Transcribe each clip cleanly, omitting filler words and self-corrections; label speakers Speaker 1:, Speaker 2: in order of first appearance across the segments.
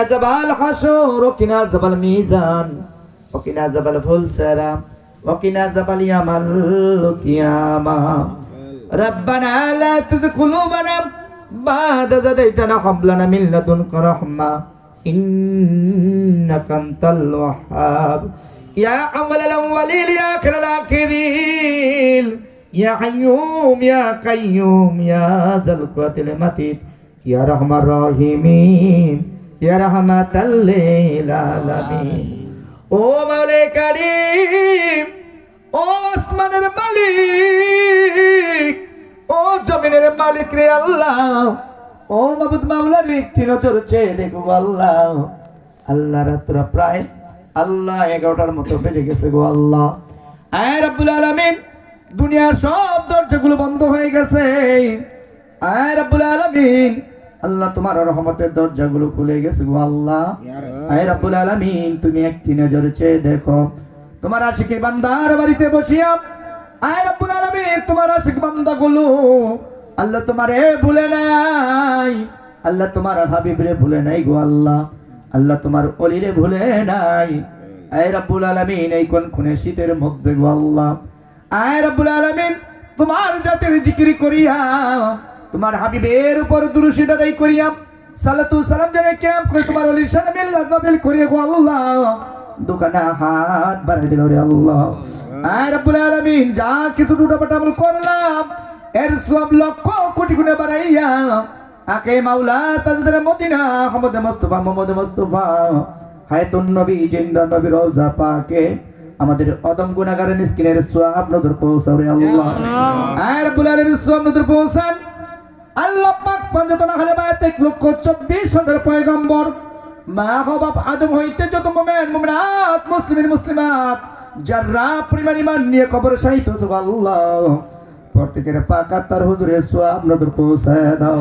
Speaker 1: جبال حشر وقنا جبل ميزان وقنا جبل فلسرة وقنا جبل يوم القيامة ربنا لا تزغ قلوبنا بعد إذ هديتنا وهب لنا من لدنك رحمة إنك أنت الوهاب يا أول الأولين يا آخر الآخرين يا حيوم يا قيوم يا ذا القوة المتين يا أرحم الراحمين يا رحمة للعالمين ও মাওলা কারীম ও আসমানের মালিক ও জমিনের মালিক রে আল্লাহ ও মাবুদ মাওলার একটি নজর চেয়ে দেখো আল্লাহ আল্লাহ রাতটা প্রায় আল্লাহ 11টার মতো বেজে গেছে গো আল্লাহ আয় রব্বুল আলামিন দুনিয়ার সব দরজাগুলো বন্ধ হয়ে গেছে আয় রব্বুল আলামিন আল্লাহ তোমার রহমতের দরজাগুলো খুলে গেছে গো আল্লাহ আয় রব্বুল আলামিন তুমি একটি নজর চেয়ে দেখো তোমার আশিকি বান্দার বাড়িতে বসিয়া আয় রব্বুল আলামিন তোমার আশিক বান্দাগুলো আল্লাহ তোমারে ভুলে নাই আল্লাহ তোমার হাবিবরে ভুলে নাই গো আল্লাহ আল্লাহ তোমার ওলিরে ভুলে নাই আয় রব্বুল আলামিন এই কোন কোনে শীতের মধ্যে গো আল্লাহ আয় রব্বুল আলামিন তোমার জাতের জিকির করিয়া তোমার হাবিবের উপর দুরূদ আদায় করিয়া সালাতু সালাম জানাই কিয়াম করে তোমার ওলির শানে মিল্লাত নফল করিয়া গো আল্লাহ দোকানে হাত বাড়াই দিল রে আল্লাহ আয় রব্বুল আলামিন যা কিছু টুটাপাটা আমল করলাম এর সব লক্ষ কোটি গুণে বাড়াইয়া আকে মাওলা তাজদার মদিনা মুহাম্মদ মুস্তাফা হায়াতুন নবী জিন্দা নবী রওজা পাকে আমাদের অদম গুনাহগার মিসকিনের সওয়াব নজর পৌঁছাও রে আল্লাহ আয় রব্বুল আলামিন সওয়াব নজর পৌঁছান আল্লাহ পাক পঞ্চতন আহলে বায়াত 1,24,000 পয়গম্বর মা বাপ আদম হইতে যত মুমিন মুমিনাত মুসলিমিন মুসলিমাত যারা পরিমাণ ঈমান নিয়ে কবর শাহিদ সুবহানাল্লাহ প্রত্যেকের পাক আত্মার হুজুরে সওয়াব নজর পৌঁছায় দাও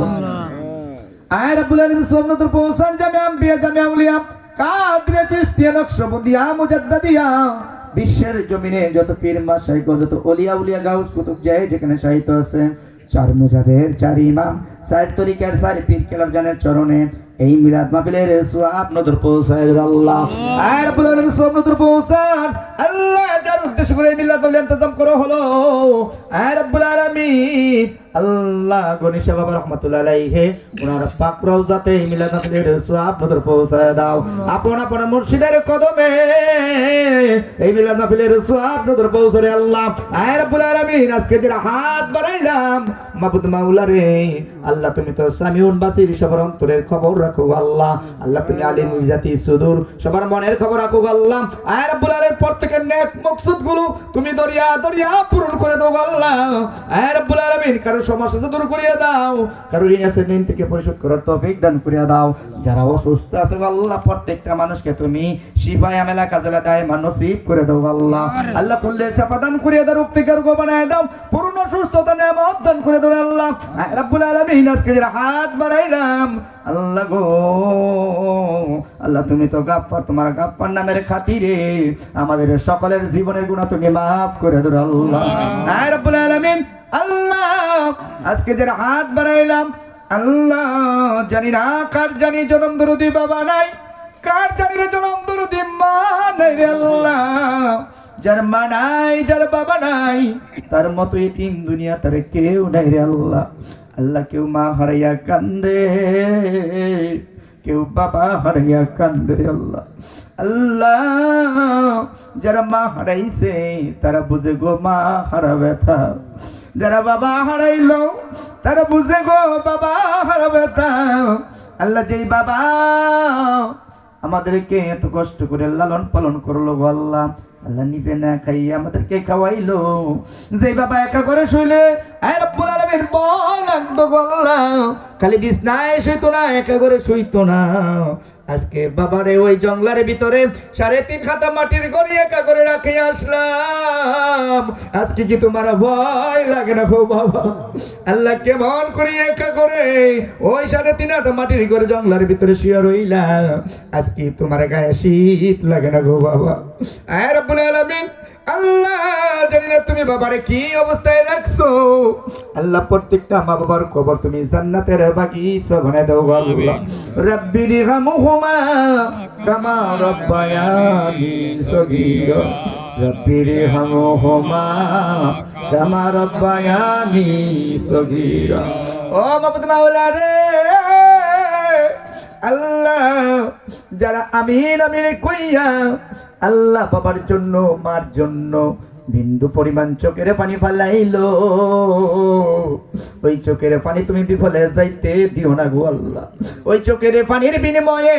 Speaker 1: আয় রব্বুল আলামিন সওয়াব নজর পৌঁছান জামিয়া আম্বিয়া জামিয়া আউলিয়া কাদরিয়া চিশতিয়া নকশবন্দিয়া মুজাদ্দিদিয়া বিশ্বের জমিনে যত পীর মাশায়েখ যত ওলিয়া উলিয়া গাউস কুতুব যায় যেখানে শাহিদ আছে চার মুজাবের চার ইমাম চার তরিকার চার পীর কেলার জানের চরণে এই মিলাদ মাহফিলের সওয়াব নজর পৌঁছায় আল্লাহ আর রব্বুল আলামিন সওয়াব নজর পৌঁছান আল্লাহ যার উদ্দেশ্য করে মিলাদ মাহফিল ইন্তজাম করা হলো আর রব্বুল আলামিন আল্লাহ গনিশা বাবা রাহমাতুল্লাহ আলাইহি ওনার পাক রওজাতে এই মিলাদ মাহফিলের সওয়াব নজর পৌঁছায় দাও আপন আপন মুর্শিদের কদমে এই মিলাদ মাহফিলের সওয়াব নজর পৌঁছায় আল্লাহ আর রব্বুল আলামিন আজকে যে হাত বাড়াইলাম মাবুদ মাওলা রে আল্লাহ তুমি তো সামিউন বাসির সবার অন্তরের খবর রাখো আল্লাহ আল্লাহ তুমি আলিম জাতি সুদূর সবার মনের খবর রাখো আল্লাহ আয় রব্বুল আলামিন প্রত্যেকের নেক মাকসুদ গুলো তুমি দরিয়া দরিয়া পূরণ করে দাও আল্লাহ আয় রব্বুল আলামিন কারো সমস্যা দূর করিয়ে দাও কারো ঋণ আছে ঋণ থেকে পরিশোধ করার তৌফিক দান করিয়া দাও যারা অসুস্থ আছে আল্লাহ প্রত্যেকটা মানুষকে তুমি শিফা আমেলা কাজলা দায় নসিব করে দাও আল্লাহ আল্লাহ কুল্লে শিফা দান করিয়া দাও রোগ থেকে রোগ বানায় দাও পূর্ণ সুস্থতা নেয়ামত দান করে দাও আল্লাহ আয় রব্বুল আলামিন আজকে যারা হাত বাড়াইলাম আল্লাহ গো আল্লাহ তুমি তো গাফফার তোমার গাফফার নামের খাতিরে আমাদের সকলের জীবনের গুনাহ তুমি maaf করে দাও আল্লাহ আয় রব্বুল আলামিন আল্লাহ আজকে যারা হাত বাড়াইলাম আল্লাহ জানি না কার জানি জনম দরদি বাবা নাই কার জানি রে জনম দরদি মা নাই রে আল্লাহ যার মা নাই যার বাবা নাই তার মতো এতিম দুনিয়া তার কেউ নাই রে আল্লাহ আল্লাহ কেউ মা হারাইয়া কান্দে কেউ বাবা হারাইয়া কান্দে আল্লাহ আল্লাহ যারা মা হারাইছে তারা বুঝে গো মা হারা ব্যথা যারা বাবা হারাইলো তারা বুঝে গো বাবা হারা ব্যথা আল্লাহ যেই বাবা আমাদেরকে এত কষ্ট করে লালন পালন করলো গো আল্লাহ আল্লাহ নিজে না খাইয়ে আমাদেরকে খাওয়াইলো যে বাবা একা করে শুইলে আর রব্বুল আলামিন ভয় লাগতো গো আল্লাহ খালি বিছনায় শুইতো না একা করে শুইতো না আজকে বাবারে ওই জঙ্গলের ভিতরে 3.5 খাতা মাটির ঘরে একা করে রাখে আসলাম আজকে কি তোমার ভয় লাগে না গো বাবা আল্লাহ কেমন করে একা করে ওই 3.5 খাতা মাটির ঘরে জঙ্গলের ভিতরে শুয়ে রইলা আজকে তোমার গায়ে শীত লাগে না গো বাবা আয় রব্বুল আলামিন আল্লাহ জানি না তুমি বাবারে কি অবস্থায় রাখছো আল্লাহ প্রত্যেকটা মা বাবার কবর তুমি জান্নাতের বাগিচা বানায় দাও আল্লাহ রাব্বিরহামহুম আনহুমা কামা রাব্বায়ানি সগীরা রব্বিরহামহুমা কামা রাব্বায়ানি সগীরা। ও মাবুদ মাওলা রে আল্লাহ, যারা আমিন আমিন কইয়া আল্লাহ বাবার জন্য মার জন্য বিন্দু পরিমাণ চোখের পানি ফালাইলো, ওই চোখের পানি তুমি বিফলে যাইতে দিও না গো আল্লাহ। ওই চোখের পানির বিনিময়ে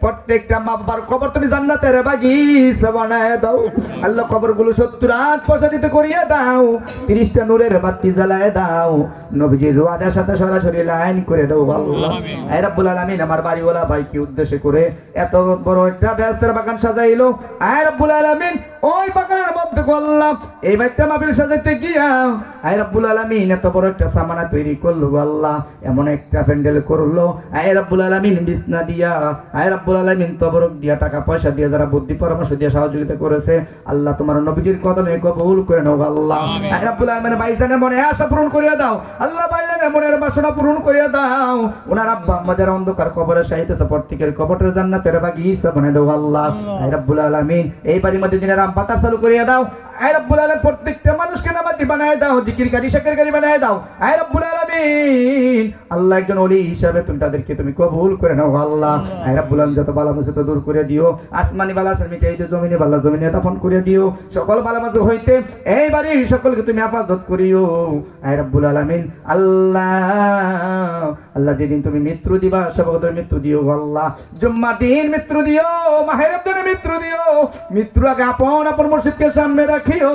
Speaker 1: প্রত্যেকটা মা বাবার কবর তুমি জান্নাতের বাগিচা বানায় দাও আল্লাহ। কবরগুলো 70 প্রসারিত করিয়া দাও, 30টা নূরের বাতি জ্বালায় দাও, নবীজির রওজার সাথে সরাসরি লাইন করে দাও আল্লাহ। আয় রাব্বুল আলামিন, আমার বাড়িওয়ালা ভাইকে উদ্দেশ্য করে এত বড় একটা ব্যস্তের বাগান সাজাইলো। আয় রাব্বুল আলামিন, ওই বাগানের মধ্যে আল্লাহ এই বাইতটা মাহফিল সাজাইতে গিয়া আয় রাব্বুল আলামিন এত বড় একটা সামানা তৈরি করলো আল্লাহ, এমন একটা প্যান্ডেল করলো আয় রাব্বুল আলামিন, বিছনা দিয়া আয় রাব্বুল আলামিন, তবরক দিয়া, টাকা পয়সা দিয়া, যারা বুদ্ধি পরামর্শ দিয়া সহযোগিতা করেছে আল্লাহ তোমার নবীজির কদমে কবুল করে নাও আল্লাহ। আয় রাব্বুল আলামিন, ভাইজানের মনে আশা পূরণ করিয়া দাও আল্লাহ, ভাইজানের মনের বাসনা পূরণ করিয়া দাও। ওনার আব্বা আম্মা যারা অন্ধকার কবরে শায়িত প্রত্যেকের কবরের জান্নাতের বাগিচা বানায় দাও আল্লাহ। আয় রাব্বুল আলামিন, এই বাড়ির মধ্যে দিনের আম পাতা চালু করিয়া দাও। আয় রাব্বুল আলামিন, প্রত্যেকটা মানুষকে নামাজি বানায় দাও, জিকিরকারী শাকিরকারী বানায় দাও। আয় রাব্বুল আলামিন, আল্লাহ একজন ওলি হিসাবে তুমি তাদেরকে তুমি কবুল করে নাও আল্লাহ। আয় রাব্বুল আলামিন, যত বালা মুসিবত দূর করে দিও, আসমানি বালা মিটাই দিও, জমিনে বালা জমিনে দাফন করে দিও, সকল বালা মুসিবত হইতে এই বাড়ির সকলকে তুমি হেফাজত করিও। আয় রাব্বুল আলামিন, আল্লাহ আল্লাহ যেদিন তুমি মৃত্যু দিবা সবকদের মৃত্যু দিও আল্লাহ, জুম্মার দিন মৃত্যু দিও, মাহের রমজানে মৃত্যু দিও, মৃত্যুর আগে আপন আপন মসজিদকে সামনে রাখিও।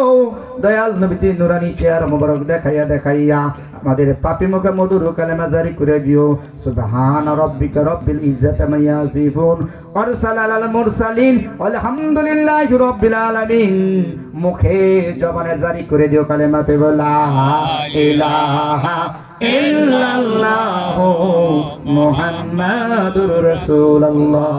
Speaker 1: দয়াল নবীজি নুরানি চেহারা মোবারক দেখাইয়া দেখাইয়া আমাদের পাপী মুখে মধুর কালেমা জারি করে দিও। সুবহান রাব্বিকা রাব্বিল ইজ্জাতি আম্মা ইয়াসিফুন ওয়া সালামুল মুরসালিন আলহামদুলিল্লাহি রাব্বিল আলামিন। মুখে জবানে জারি করে দিও কালেমা তে লা ইলাহা ইল্লাল্লাহু মুহাম্মাদুর রাসূলুল্লাহ।